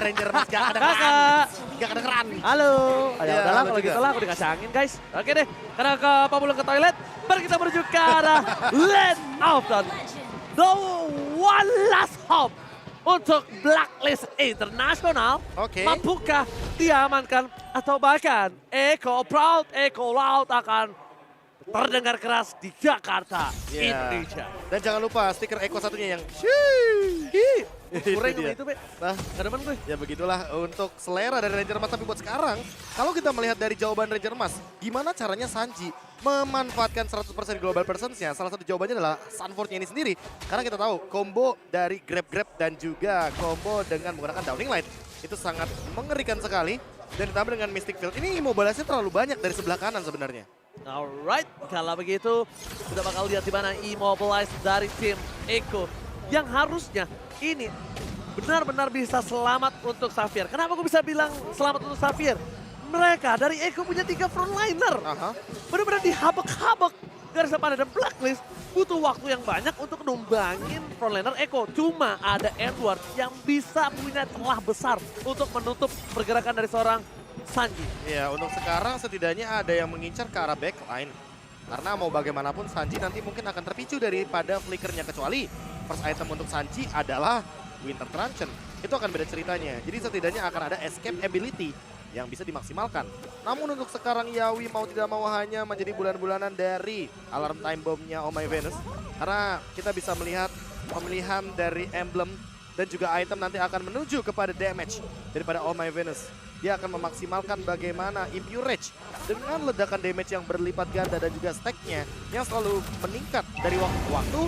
Ranger Mas gak ada Kakak. Gak kedengeran. Halo. Ya Ya, udahlah halo kalau juga. gitu lah aku dikasih angin guys. Oke deh, karena ke Pamulung ke toilet, mari kita menuju ke arah Land of the One Last Hope untuk Blacklist International. Oke. Mampukah diamankan atau bahkan Eko Proud, Eko Loud akan terdengar keras di Jakarta, Iya. Indonesia. Dan jangan lupa stiker Eko satunya yang Ih, Itu kurang dia. itu, Be. Nah, Gak demen gue. ya begitulah untuk selera dari Ranger Mas. Tapi buat sekarang, kalau kita melihat dari jawaban Ranger Mas, gimana caranya Sanji memanfaatkan 100% global presence-nya? Salah satu jawabannya adalah Sunford-nya ini sendiri. Karena kita tahu combo dari grab-grab dan juga combo dengan menggunakan Downing Light itu sangat mengerikan sekali. Dan ditambah dengan Mystic Field, ini immobilize-nya terlalu banyak dari sebelah kanan sebenarnya. Alright, kalau begitu sudah bakal lihat di mana immobilize dari tim Eko yang harusnya ini benar-benar bisa selamat untuk Xavier. Kenapa aku bisa bilang selamat untuk Xavier? Mereka dari Eko punya 3 frontliner. Aha. Benar-benar dihabek-habek garis depan dan Blacklist. Butuh waktu yang banyak untuk numbangin frontliner Eko. Cuma ada Edward yang bisa punya celah besar untuk menutup pergerakan dari seorang Sanji. Ya, untuk sekarang setidaknya ada yang mengincar ke arah backline. Karena mau bagaimanapun Sanji nanti mungkin akan terpicu daripada flickernya. Kecuali first item untuk Sanji adalah Winter Truncheon. Itu akan beda ceritanya. Jadi setidaknya akan ada escape ability yang bisa dimaksimalkan. Namun untuk sekarang Yawi mau tidak mau hanya menjadi bulan-bulanan dari alarm time bomb-nya Oh My Venus. Karena kita bisa melihat pemilihan dari emblem dan juga item nanti akan menuju kepada damage daripada Oh My Venus. Dia akan memaksimalkan bagaimana Impure Rage dengan ledakan damage yang berlipat ganda dan juga stack-nya yang selalu meningkat dari waktu ke waktu.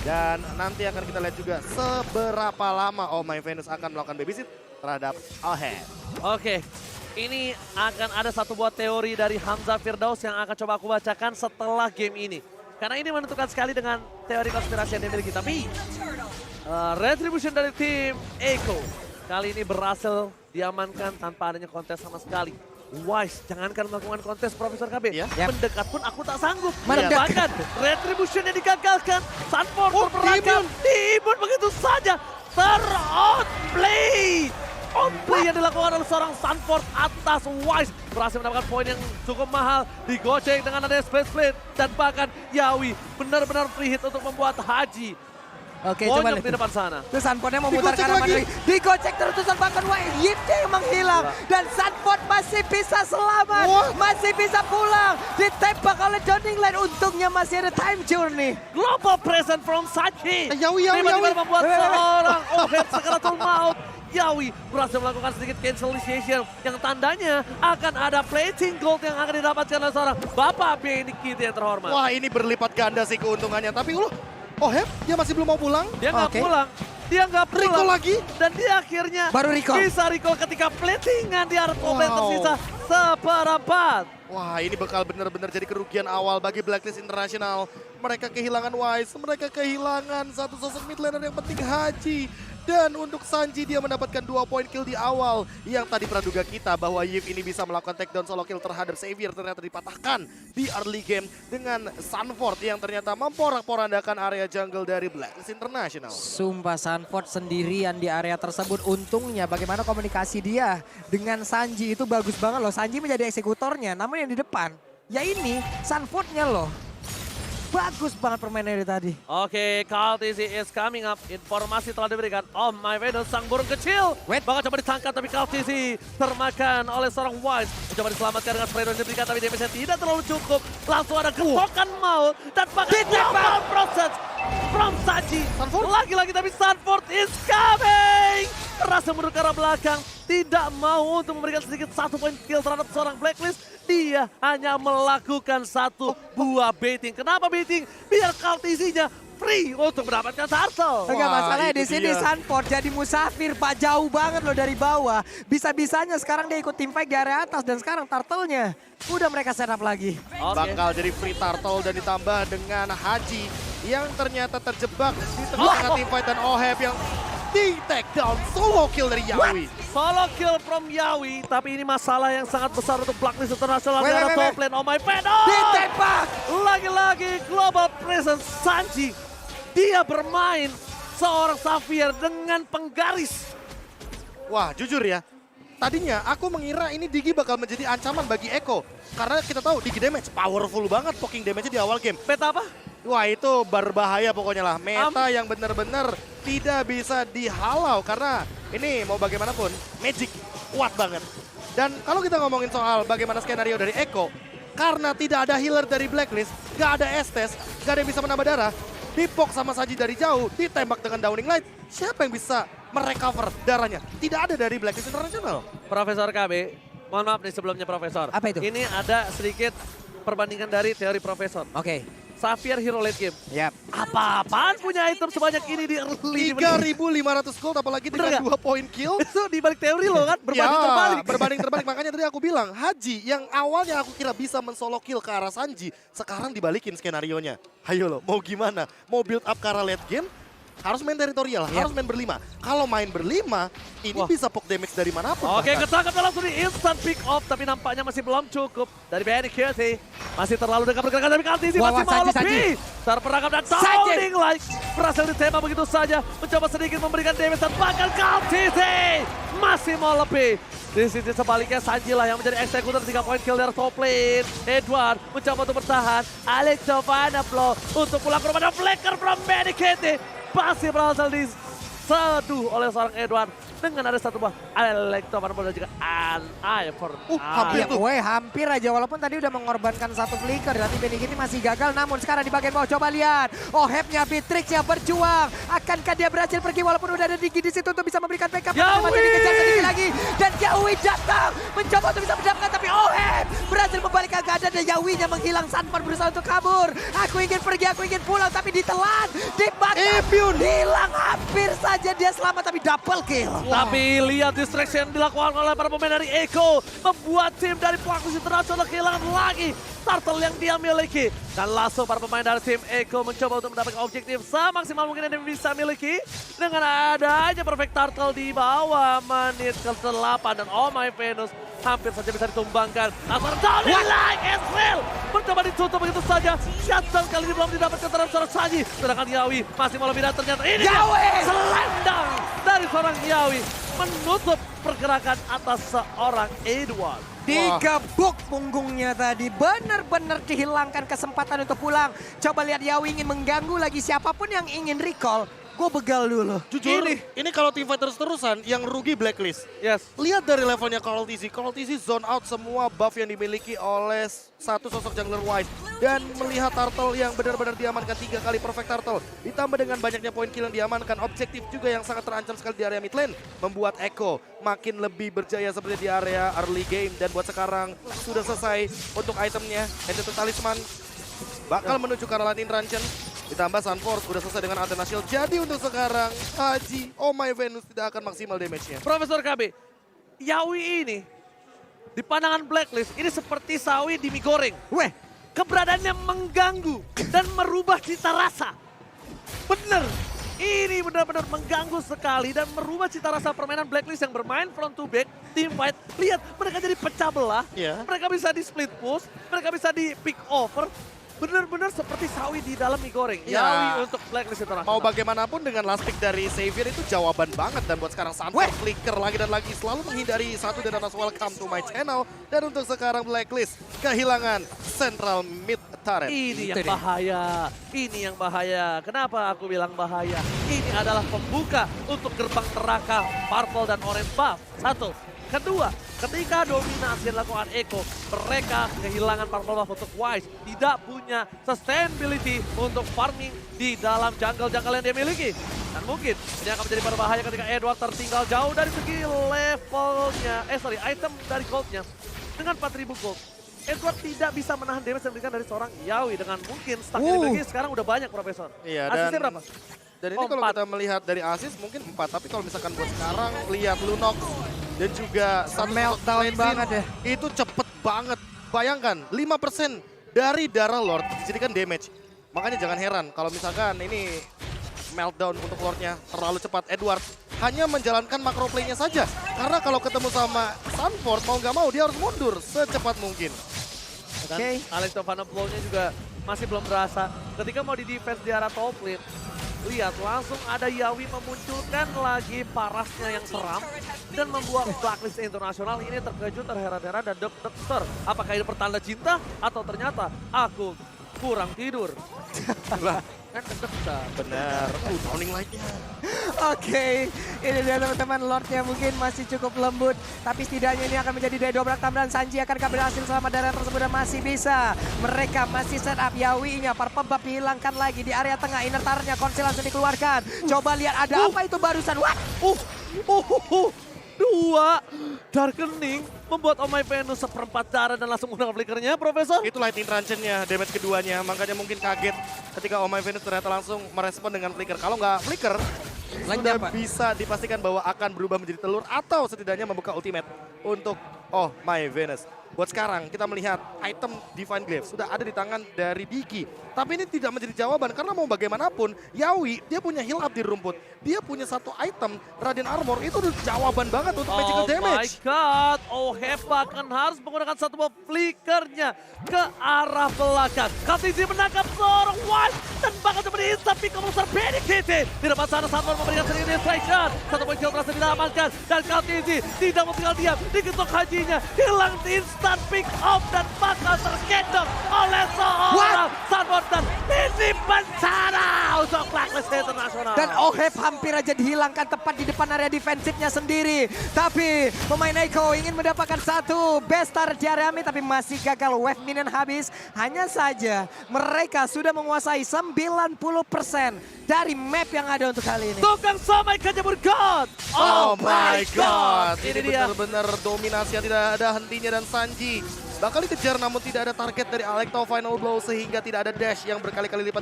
Dan nanti akan kita lihat juga seberapa lama Oh My Venus akan melakukan babysit terhadap Alhead. Oke, ini akan ada satu buah teori dari Hamzah Firdaus yang akan coba aku bacakan setelah game ini. Karena ini menentukan sekali dengan teori konspirasi yang dimiliki. Tapi retribution dari tim Eko kali ini berhasil diamankan tanpa adanya kontes sama sekali. Wise, jangankan melakukan kontes Profesor KB. Ya. Mendekat pun aku tak sanggup. Mendekat. Bahkan retribution yang digagalkan. Sunford Oh, berperangkap. Timun begitu saja. Ter-outplay. Outplay yang dilakukan oleh seorang Sunford atas Wise. Berhasil mendapatkan poin yang cukup mahal. Digocek dengan adanya Space Blade. Dan bahkan Yawi benar-benar free hit untuk membuat Haji Oke, coba bonyok di depan sana. Terus Sunfordnya memutar Digocek ke arah lagi. mana? Digocek terus bahkan Yipnya yang menghilang. Dan Sunford masih bisa selamat. Wah. Masih bisa pulang. Ditembak oleh Downing Light. Untungnya masih ada time journey. Global present from Sachi. Yawi. Tiba-tiba membuat Wait. seorang Ohead sekeratul maut. Yawi berhasil melakukan sedikit cancellation yang tandanya akan ada plating gold yang akan didapatkan oleh seorang Bapak BNI kita yang terhormat. Wah, ini berlipat ganda sih keuntungannya. Tapi Oheb dia masih belum mau pulang. Dia nggak Oke. pulang. Dia nggak pulang. Recall lagi. Dan dia akhirnya Baru recall. bisa recall ketika platingan di area top lane Wow. tersisa seperempat. Wah, ini bakal benar-benar jadi kerugian awal bagi Blacklist International. Mereka kehilangan Wise, mereka kehilangan satu sosok mid laner yang penting Haji. Dan untuk Sanji dia mendapatkan 2 poin kill di awal. Yang tadi praduga kita bahwa Yip ini bisa melakukan takedown solo kill terhadap Xavier ternyata dipatahkan di early game dengan Sunford yang ternyata memporak-porandakan area jungle dari Blacklist International. Sumpah Sunford sendirian di area tersebut. Untungnya bagaimana komunikasi dia dengan Sanji itu bagus banget loh. Sanji menjadi eksekutornya, namun yang di depan ya ini Sunfordnya loh. Bagus banget permainannya dari tadi. Oke, KalTZ is coming up. Informasi telah diberikan. Oh my Venus, sang burung kecil. Wait. Bakal coba ditangkap tapi KalTZ termakan oleh seorang Wise. Mencoba diselamatkan dengan spray down yang diberikan tapi damage-nya tidak terlalu cukup. Langsung ada getokan maut. Dan bahkan global process from Saji. Lagi-lagi tapi Sunford is coming. Terasa mundur ke arah belakang. Tidak mau untuk memberikan sedikit 1 poin kill terhadap seorang Blacklist. Dia hanya melakukan satu buah baiting. Kenapa baiting? Biar KalTZ-nya free untuk mendapatkan turtle. Enggak Wah, masalahnya di itu sini dia. Sunford jadi musafir Pak, jauh banget loh dari bawah. Bisa-bisanya sekarang dia ikut team fight di area atas dan sekarang turtle-nya udah mereka set up lagi. Oke. Bakal jadi free turtle dan ditambah dengan Haji yang ternyata terjebak di tengah-tengah team fight dan Oheb yang di take down solo kill dari Yawi. Solo kill from Yawi, tapi ini masalah yang sangat besar untuk Blacklist International di Wait, arah wait, top wait. lane. Oh my Venus! Ditembak! Lagi-lagi global presence Sanji. Dia bermain seorang Xavier dengan penggaris. Wah, jujur ya. Tadinya aku mengira ini Digi bakal menjadi ancaman bagi Eko. Karena kita tahu Digi damage powerful banget poking damage di awal game. Meta apa? Wah, itu berbahaya pokoknya lah. Meta yang benar-benar tidak bisa dihalau karena ini mau bagaimanapun Magic kuat banget. Dan kalau kita ngomongin soal bagaimana skenario dari Eko, karena tidak ada healer dari Blacklist, gak ada Estes, gak ada yang bisa menambah darah, dipok sama Sanji dari jauh, ditembak dengan Downing Light, siapa yang bisa merecover darahnya? Tidak ada dari Blacklist International. Profesor KB, mohon maaf nih sebelumnya Profesor. Apa itu? Ini ada sedikit perbandingan dari teori Profesor. Oke. Xavier hero late game. Yap. Apa-apaan punya item sebanyak ini di early? 3.500 gold apalagi Bener dengan nggak? 2 poin kill. Itu dibalik teori lo kan, berbanding Ya, terbalik. berbanding terbalik. Makanya tadi aku bilang, Haji yang awalnya aku kira bisa mensolo kill ke arah Sanji, sekarang dibalikin skenarionya. Ayo lo, mau gimana? Mau build up ke arah late game? Harus main teritorial, harus main berlima. Kalau main berlima, ini Wah. bisa poke damage dari manapun. Oke, bahkan. ketangkap langsung di instant pick off, tapi nampaknya masih belum cukup dari Benny Kirti. Masih terlalu dekat pergerakan dari Kaltisi, Wah, masih wah, mau Sanji. lebih. Terperangkap dan sounding like berhasil ditembak begitu saja. Mencoba sedikit memberikan damage dan bahkan Kaltisi masih mau lebih. Di sisi sebaliknya Sanji lah yang menjadi eksekutor 3 poin kill dari top lane. Edward mencoba untuk bertahan. Alex Giovanna Flow untuk pulang ke rumah dan flicker from Benny Kirti. Masih berhasil diseduh oleh seorang Edward dengan ada satu buah Electro dan juga an Ivor. hampir Iya, woi, hampir aja walaupun tadi udah mengorbankan satu flicker. Nanti Benny Kitty masih gagal, namun sekarang di bagian bawah coba lihat. Ohepnya Beatrix yang berjuang. Akankah dia berhasil pergi walaupun udah ada Digi di situ untuk bisa memberikan backup? Yawi! Masih dikejar sedikit lagi. Dan Yawi datang mencoba untuk bisa mendapatkan, tapi Ohep berhasil membalikkan keadaan dan Yawinya menghilang. Sanford berusaha untuk kabur. Aku ingin pergi, aku ingin pulang, tapi ditelan, dibakar, hilang. Hampir saja dia selamat, tapi double kill. Tapi lihat distraction yang dilakukan oleh para pemain dari Eko. Membuat tim dari Blacklist International kehilangan lagi turtle yang dia miliki. Dan langsung para pemain dari tim Eko mencoba untuk mendapatkan objektif semaksimal mungkin yang bisa miliki. Dengan adanya perfect turtle di bawah menit ke-8. Dan oh my Venus hampir saja bisa ditumbangkan. Langsung down like Ezreal. Mencoba ditutup begitu saja. Shutdown kali ini belum didapatkan terhadap seorang Sanji. Sedangkan Yawi masih mau lebih dan ternyata ini Yawi! selendang dari seorang Yawi menutup pergerakan atas seorang Edward. Digebuk punggungnya tadi, benar-benar dihilangkan kesempatan untuk pulang. Coba lihat Yawi ingin mengganggu lagi siapapun yang ingin recall. Gue begal dulu. Jujur, ini kalau team fight terus-terusan yang rugi Blacklist. Yes. Lihat dari levelnya Carl TZ zone out semua buff yang dimiliki oleh satu sosok jungler Wise. Dan melihat turtle yang benar-benar diamankan 3 kali perfect turtle. Ditambah dengan banyaknya poin kill yang diamankan. Objektif juga yang sangat terancam sekali di area mid lane. Membuat Eko makin lebih berjaya seperti di area early game. Dan buat sekarang sudah selesai untuk itemnya. Entity Talisman bakal menuju ke arah Landin Ranchen. Ditambah Sunforce udah selesai dengan Athena Shield. Jadi untuk sekarang Haji, oh my Venus tidak akan maksimal damage-nya. Profesor KB, Yawi ini di pandangan Blacklist ini seperti sawi di mie goreng. Weh, Keberadaannya mengganggu dan merubah cita rasa. Bener, ini benar-benar mengganggu sekali dan merubah cita rasa permainan Blacklist yang bermain front to back, team fight. Lihat, mereka jadi pecah belah, mereka bisa di split push, mereka bisa di pick over. Benar-benar seperti sawi di dalam mie goreng. Ya. Yawi untuk Blacklist International. Mau bagaimanapun dengan last pick dari Xavier itu jawaban banget. Dan buat sekarang Sanford flicker lagi dan lagi. Selalu menghindari satu dan atas welcome to my channel. Dan untuk sekarang Blacklist kehilangan central mid turret. Ini yang bahaya, ini yang bahaya. Kenapa aku bilang bahaya? Ini adalah pembuka untuk gerbang neraka Purple dan Orange buff. Satu. Kedua, ketika dominasi dilakukan Eko, mereka kehilangan Purple buff untuk Wise. Tidak punya sustainability untuk farming di dalam jungle-jungle yang dia miliki. Dan mungkin ini akan menjadi berbahaya ketika Edward tertinggal jauh dari segi levelnya. Item dari goldnya. Dengan 4000 gold. Edward tidak bisa menahan damage yang diberikan dari seorang Yawi dengan mungkin stack yang dimiliki sekarang udah banyak Profesor. Iya, Asisnya berapa? Dan ini kalau kita melihat dari Asis mungkin 4. Tapi kalau misalkan buat sekarang lihat Lunox dan juga satu meltdown banget ya. Itu cepet banget. Bayangkan 5% dari darah Lord dijadikan damage. Makanya jangan heran kalau misalkan ini meltdown untuk Lordnya terlalu cepat. Edward hanya menjalankan macro play-nya saja. Karena kalau ketemu sama Sunford mau nggak mau dia harus mundur secepat mungkin. Dan Alex Giovanna Flow-nya juga masih belum berasa. Ketika mau di defense di arah top lane, Lihat, langsung ada Yawi memunculkan lagi parasnya yang seram dan membuat Blacklist Internasional ini terkejut, terheran-heran dan deg-deger. Apakah ini pertanda cinta atau ternyata aku kurang tidur? Kan deg-degan. Bener. Downing Light-nya. Oke, ini dia teman-teman, Lordnya mungkin masih cukup lembut. Tapi setidaknya ini akan menjadi daya dobrak tambahan. Sanji akankah berhasil selamat dari area tersebut dan masih bisa. Mereka masih set up Yawi-nya, Purple Buff dihilangkan lagi di area tengah. Inner Turret-nya Konsil langsung dikeluarkan. Coba lihat ada apa itu barusan. What? Dua Darkening membuat Oh My Venus seperempat darah dan langsung menggunakan flickernya, Profesor. Itu Lightning Truncheon-nya, damage keduanya. Makanya mungkin kaget ketika Oh My Venus ternyata langsung merespon dengan flicker. Kalau nggak flicker, sudah Pak. bisa dipastikan bahwa akan berubah menjadi telur atau setidaknya membuka ultimate untuk Oh My Venus. Buat sekarang kita melihat item Divine Glaive sudah ada di tangan dari Diki. Tapi ini tidak menjadi jawaban karena mau bagaimanapun Yawi dia punya heal up di rumput. Dia punya satu item Radiant Armor, itu udah jawaban banget untuk magical damage. Oh my god, Hepa akan harus menggunakan satu buah flickernya ke arah belakang. KTZ menangkap seorang Wild dan bakal coba di-instant pick besar Benny Kitty. Di depan sana Sanford memberikan sedikit distraction. Satu poin kill berhasil diamankan dan KTZ tidak mau tinggal diam. Diketok hajinya, hilang instant pick off dan bakal tergendong oleh seorang Sanford dan ini bencana untuk Blacklist Internasional. Dan Ohep hampir aja dihilangkan tepat di depan area defensifnya sendiri. Tapi pemain Echo ingin mendapatkan satu best start di area mid, tapi masih gagal. Wave minion habis. Hanya saja mereka sudah menguasai 90% dari map yang ada untuk kali ini. Tukang somai kejebur God. Oh my god, Ini ini dia. benar-benar dominasi yang tidak ada hentinya dan Sanji bakal dikejar namun tidak ada target dari Alecto Final Blow sehingga tidak ada dash yang berkali-kali lipat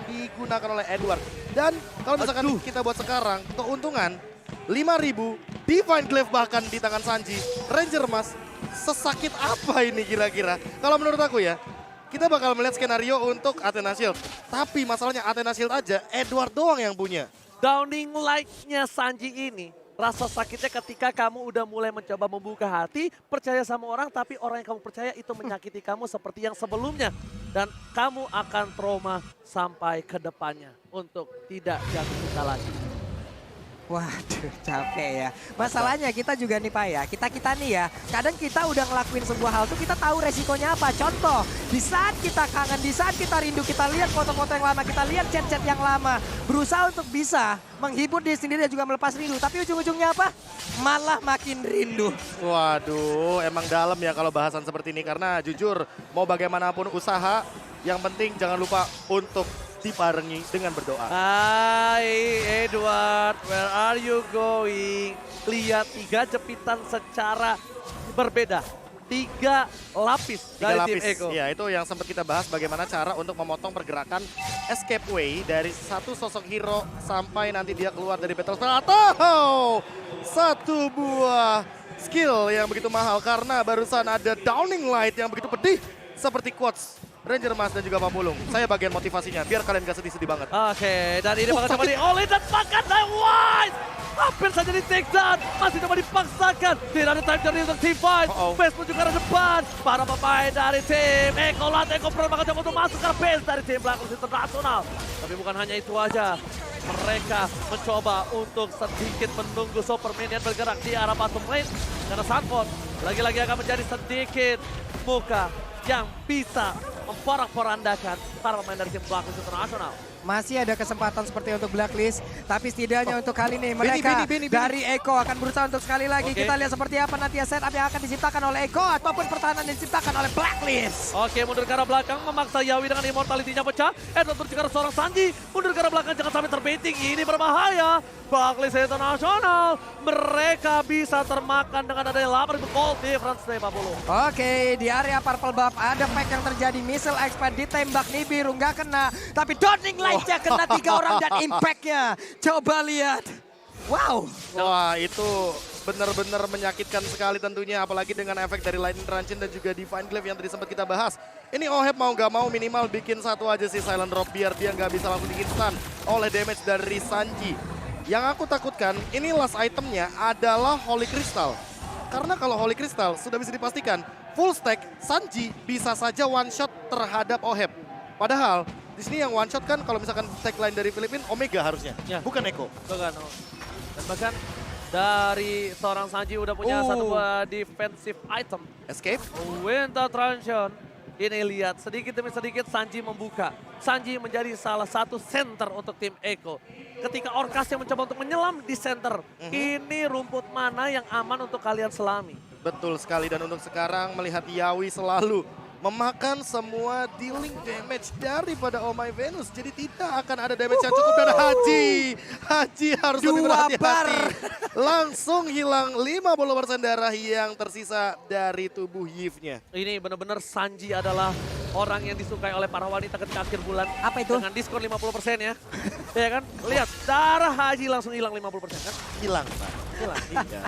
digunakan oleh Edward. Dan kalau misalkan kita buat sekarang, keuntungan 5.000 Divine Glaive bahkan di tangan Sanji. Ranger Mas, sesakit apa ini kira-kira? Kalau menurut aku ya, kita bakal melihat skenario untuk Athena Shield. Tapi masalahnya Athena Shield aja Edward doang yang punya. Downing Light-nya Sanji ini, rasa sakitnya ketika kamu udah mulai mencoba membuka hati, percaya sama orang, tapi orang yang kamu percaya itu menyakiti kamu seperti yang sebelumnya. Dan kamu akan trauma sampai ke depannya untuk tidak jatuh cinta lagi. Waduh, capek ya. Masalahnya kita juga nih Pak ya, kita nih ya, kadang kita udah ngelakuin sebuah hal tuh kita tahu resikonya apa. Contoh, di saat kita kangen, di saat kita rindu, kita lihat foto-foto yang lama, kita lihat chat-chat yang lama. Berusaha untuk bisa menghibur diri sendiri dan juga melepas rindu. Tapi ujung-ujungnya apa? Malah makin rindu. Waduh, emang dalam ya kalau bahasan seperti ini. Karena jujur, mau bagaimanapun usaha, yang penting jangan lupa untuk dibarengi dengan berdoa. Hai Edward, where are you going? Lihat 3 jepitan secara berbeda. 3 lapis dari tim Echo. Ya, itu yang sempat kita bahas bagaimana cara untuk memotong pergerakan escape way dari satu sosok hero sampai nanti dia keluar dari battle spell atau satu buah skill yang begitu mahal karena barusan ada Downing Light yang begitu pedih seperti quotes Ranger Mas dan juga Papulung. Saya bagian motivasinya biar kalian gak sedih-sedih banget. Oke, dan ini bakal coba dioleh dan makan Wise. Hampir saja di take down, masih coba dipaksakan. Tidak ada time journey untuk team fight. Base menuju ke arah depan. Para pemain dari tim Echo Echo Pro bakal coba untuk masuk ke base dari tim Blacklist Internasional. Tapi bukan hanya itu aja. Mereka mencoba untuk sedikit menunggu Superman yang bergerak di arah bottom lane. Karena Sanford lagi-lagi akan menjadi sedikit muka yang bisa memporak-porandakan para pemain dari tim Blacklist Internasional. Masih ada kesempatan seperti untuk Blacklist, tapi setidaknya untuk kali ini mereka Benny. dari Echo akan berusaha untuk sekali lagi. Kita lihat seperti apa nanti setup yang akan diciptakan oleh Echo ataupun pertahanan yang diciptakan oleh Blacklist. Oke, mundur ke arah belakang, memaksa Yawi dengan immortality-nya pecah. Edward menuju ke arah seorang Sanji, mundur ke arah belakang, jangan sampai terbenting. Ini berbahaya. Blacklist Internasional, mereka bisa termakan dengan adanya 8.000 gold difference dari 40. Oke, di area Purple Buff ada pack yang terjadi. Missile expert ditembak Nibiru, nggak kena. Tapi Downing Light-nya kena 3 orang dan impact-nya. Coba lihat. Wow. Wah, itu benar-benar menyakitkan sekali tentunya. Apalagi dengan efek dari Lightning Truncheon dan juga Divine Glaive yang tadi sempat kita bahas. Ini Ohep mau gak mau minimal bikin satu aja sih Silent Drop biar dia nggak bisa langsung di-instant oleh damage dari Sanji. Yang aku takutkan, ini last itemnya adalah Holy Crystal. Karena kalau Holy Crystal sudah bisa dipastikan, full stack Sanji bisa saja one shot terhadap Ohep. Padahal Di sini yang one shot kan kalau misalkan tagline dari Filipina Omega harusnya, Ya. bukan Eko. Bukan. Dan bahkan dari seorang Sanji udah punya satu buah defensive item. Escape. Winter Transition. Ini lihat sedikit demi sedikit Sanji membuka. Sanji menjadi salah satu center untuk tim Eko. Ketika Orcas yang mencoba untuk menyelam di center. Ini rumput mana yang aman untuk kalian selami. Betul sekali, dan untuk sekarang melihat Yawi selalu memakan semua dealing damage daripada Oh My Venus. Jadi tidak akan ada damage yang cukup, dan Haji harus lebih berhati-hati. Langsung hilang 50% darah yang tersisa dari tubuh Yves-nya. Ini benar-benar Sanji adalah orang yang disukai oleh para wanita ketika akhir bulan. Apa itu? Dengan diskon 50% ya. Ya kan? Lihat, darah Haji langsung hilang 50% kan? Hilang, Pak. Hilang. Iya.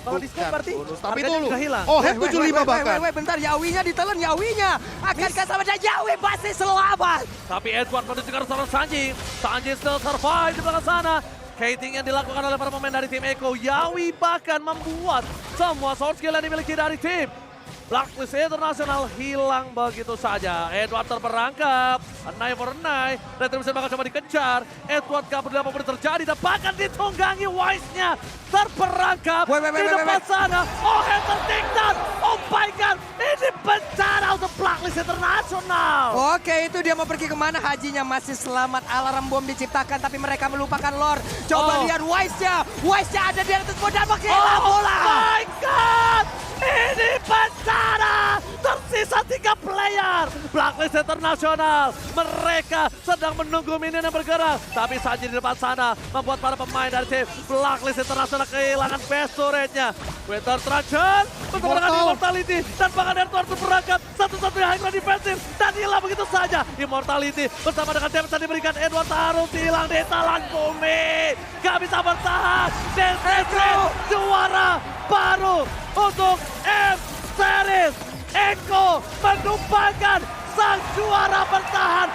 Kalau diskon Bukan berarti bonus, tapi harganya dulu. juga hilang. Oh, head 75 bahkan. Bentar, Yawinya ditelan, Yawinya. Akankah sama dan Yawi pasti selamat. Tapi Edward menuju ke arah seorang Sanji. Sanji still survive di belakang sana. Kating yang dilakukan oleh para pemain dari tim Eko. Yawi bahkan membuat semua source skill yang dimiliki dari tim Blacklist International hilang begitu saja. Edward terperangkap. Anai for Anai. Retribution bakal coba dikejar. Edward gak peduli apa yang terjadi. Dan bahkan ditunggangi Wise-nya. Terperangkap di depan sana. Oh, yang tertinggal. Oh my God. Ini bencana untuk Blacklist International. Oke, itu dia mau pergi kemana? Hajinya masih selamat. Alarm bom diciptakan, tapi mereka melupakan lore. Coba lihat Wise-nya. Wise-nya ada di atas bola. Menghilang bola. Oh my God. Ini bencana. Tersisa 3 player. Blacklist International. Mereka sedang menunggu minion yang bergerak. Tapi Sanji di depan sana membuat para pemain dari tim Blacklist International kehilangan best turret-nya. Winter Trajan bertemu dengan Immortality. Dan bahkan Edward berangkat. Satu-satunya high ground defensif. Dan hilang begitu saja. Immortality bersama dengan damage yang diberikan. Edward harus hilang di telan bumi. Gak bisa bertahan. Dan juara baru untuk M-Series. Eko menumpangkan sang juara bertahan